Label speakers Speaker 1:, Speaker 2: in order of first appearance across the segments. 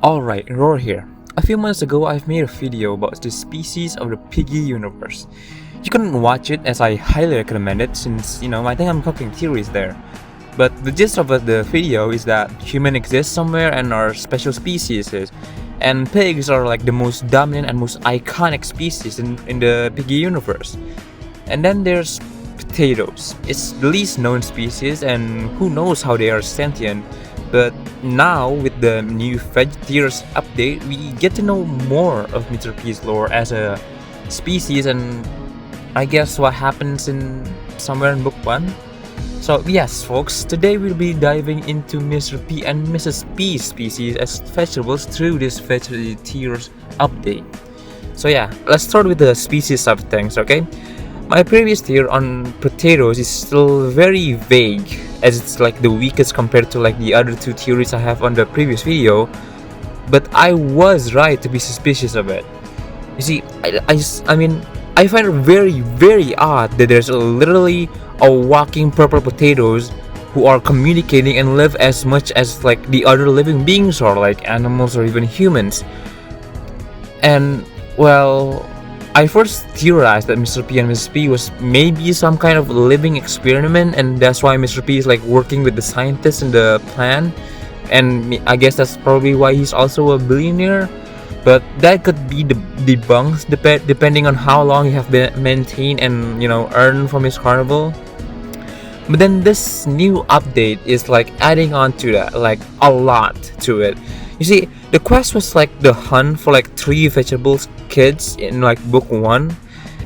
Speaker 1: Alright, Roar here. A few months ago, I've made a video about the species of the Piggy universe. You couldn't watch it as I highly recommend it since, I think I'm cooking theories there. But the gist of the video is that humans exist somewhere and are special species, and pigs are like the most dominant and most iconic species in the Piggy universe. And then there's potatoes. It's the least known species and who knows how they are sentient. But now, with the new Vegiteers update, we get to know more of Mr. P's lore as a species and I guess what happens in somewhere in book 1. So yes folks, today we'll be diving into Mr. P and Mrs. P's species as vegetables through this Vegiteers update. So yeah, let's start with the species of things, okay? My previous theory on potatoes is still very vague, as it's like the weakest compared to like the other two theories I have on the previous video, but I was right to be suspicious of it. You see, I find it very odd that there's literally a walking purple potatoes who are communicating and live as much as like the other living beings or like animals or even humans. And well, I first theorized that Mr. P and Mrs. P was maybe some kind of living experiment, and that's why Mr. P is like working with the scientists in the plan, and I guess that's probably why he's also a billionaire. But that could be debunked depending on how long he have been maintained and earned from his carnival. But then this new update is like adding on to that, like a lot to it. You see, the quest was like the hunt for like 3 vegetables kids in like book 1,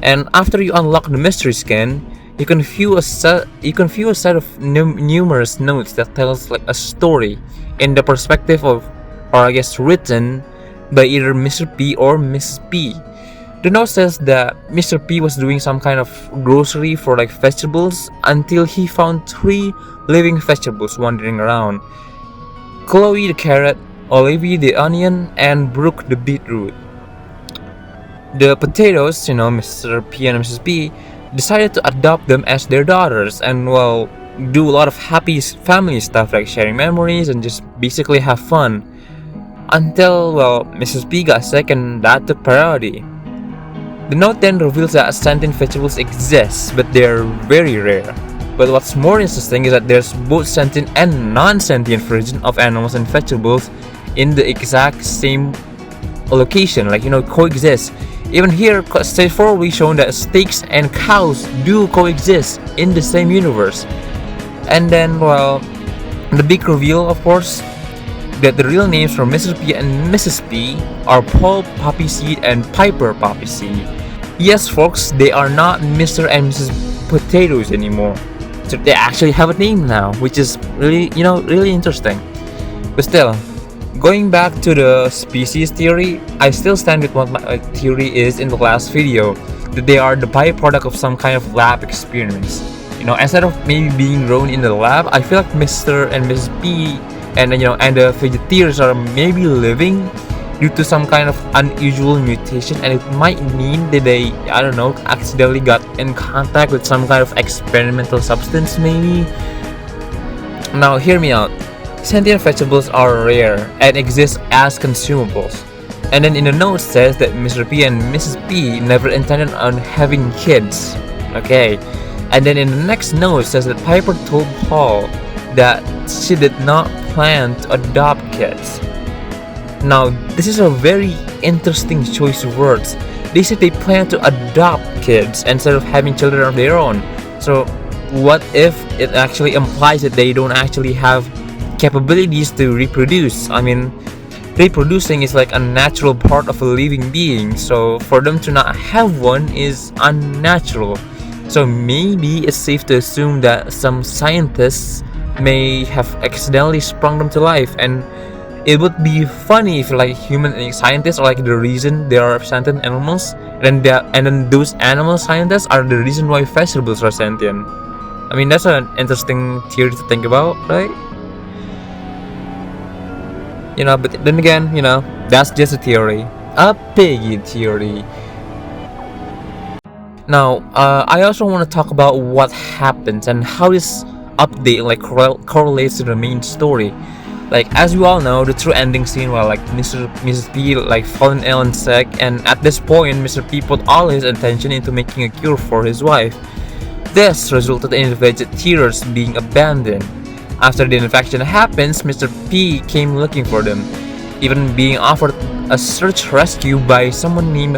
Speaker 1: and after you unlock the mystery skin, you can view a set of numerous notes that tells like a story in the perspective of, or I guess written by either Mr. P or Mrs. P. The note says that Mr. P was doing some kind of grocery for like vegetables until he found 3 living vegetables wandering around: Chloe the carrot, Olivia the onion, and Brooke the beetroot. The potatoes, Mr. P and Mrs. P, decided to adopt them as their daughters and, well, do a lot of happy family stuff like sharing memories and just basically have fun. Until, well, Mrs. P got sick and that took priority. The note then reveals that sentient vegetables exist, but they're very rare. But what's more interesting is that there's both sentient and non-sentient versions of animals and vegetables in the exact same location, like coexist. Even here, straightforwardly shown that steaks and cows do coexist in the same universe. And then, well, the big reveal, of course, that the real names for Mr. P and Mrs. P are Paul Poppyseed and Piper Poppyseed. Yes, folks, they are not Mr. and Mrs. Potatoes anymore. So they actually have a name now, which is really, really interesting. But still, going back to the species theory, I still stand with what my theory is in the last video, that they are the byproduct of some kind of lab experiments. Instead of maybe being grown in the lab, I feel like Mr. and Mrs. P and the Vegiteers are maybe living due to some kind of unusual mutation, and it might mean that they, accidentally got in contact with some kind of experimental substance maybe. Now hear me out. Sentient vegetables are rare and exist as consumables. And then in the note says that Mr. P and Mrs. P never intended on having kids. Okay. And then in the next note says that Piper told Paul that she did not plan to adopt kids. Now this is a very interesting choice of words. They said they plan to adopt kids instead of having children of their own. So what if it actually implies that they don't actually have capabilities to reproduce? I mean, reproducing is like a natural part of a living being, so for them to not have one is unnatural. So maybe it's safe to assume that some scientists may have accidentally sprung them to life, and it would be funny if like human scientists are like the reason there are sentient animals, and then those animal scientists are the reason why vegetables are sentient. I mean, that's an interesting theory to think about, right? But then again, that's just a theory. A Piggy theory. Now, I also want to talk about what happens and how this update like correlates to the main story. Like, as we all know, the true ending scene where like Mrs. P like fallen ill and sick, and at this point Mr. P put all his attention into making a cure for his wife. This resulted in the Vegiteers being abandoned. After the infection happens, Mr. P came looking for them, even being offered a search rescue by someone named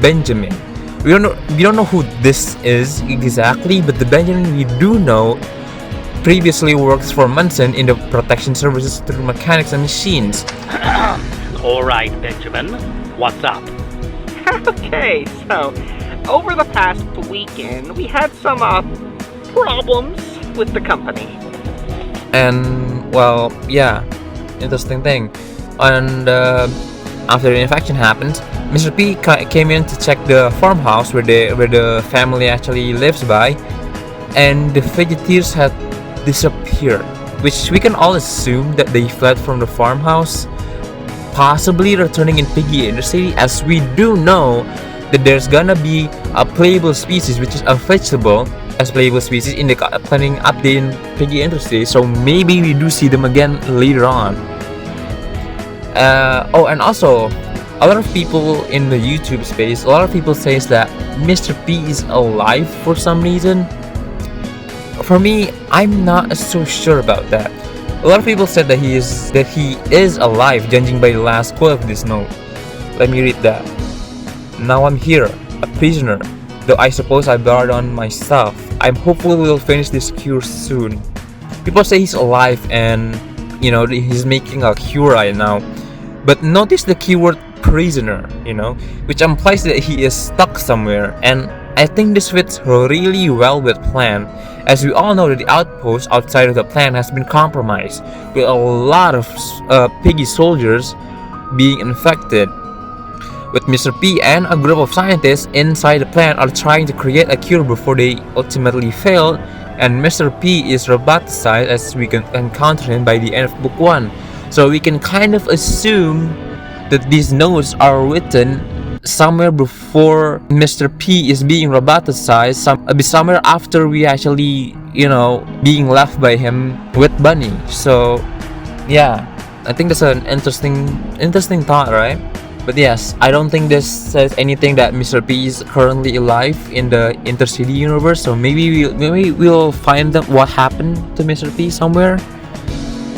Speaker 1: Benjamin. We don't know who this is exactly, but the Benjamin we do know previously works for Munson in the protection services through mechanics and machines.
Speaker 2: Alright, Benjamin, what's up?
Speaker 3: Okay, so over the past weekend, we had some problems with the company.
Speaker 1: And well, yeah, interesting thing. And after the infection happened, Mr. P came in to check the farmhouse where the family actually lives by, and the Vegiteers had disappeared, which we can all assume that they fled from the farmhouse, possibly returning in Piggy in the city, as we do know that there's gonna be a playable species, which is a vegetable as playable species in the upcoming update in Piggy Industry, so maybe we do see them again later on. Oh, and also, a lot of people in the YouTube space, a lot of people says that Mr. P is alive for some reason. For me, I'm not so sure about that. A lot of people said that he is alive, judging by the last quote of this note. Let me read that. Now I'm here, a prisoner, though I suppose I borrowed on my stuff. I'm hopeful we'll finish this cure soon. People say he's alive and, you know, he's making a cure right now. But notice the keyword prisoner, you know, which implies that he is stuck somewhere, and I think this fits really well with plan, as we all know that the outpost outside of the plant has been compromised, with a lot of Piggy soldiers being infected. With Mr. P and a group of scientists inside the plant are trying to create a cure before they ultimately fail, and Mr. P is roboticized as we can encounter him by the end of book 1. So we can kind of assume that these notes are written somewhere before Mr. P is being roboticized, somewhere after we actually, you know, being left by him with Bunny. So yeah, I think that's an interesting thought, right? But yes, I don't think this says anything that Mr. P is currently alive in the Intercity universe. So maybe we'll find out what happened to Mr. P somewhere,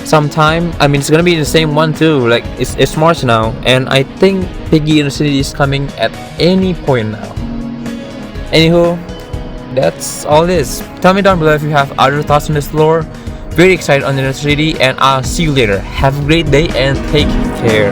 Speaker 1: sometime. I mean, it's gonna be the same one too. Like it's March now, and I think Piggy Intercity is coming at any point now. Anywho, that's all it is. Tell me down below if you have other thoughts on this lore. Very excited on the Intercity, and I'll see you later. Have a great day and take care.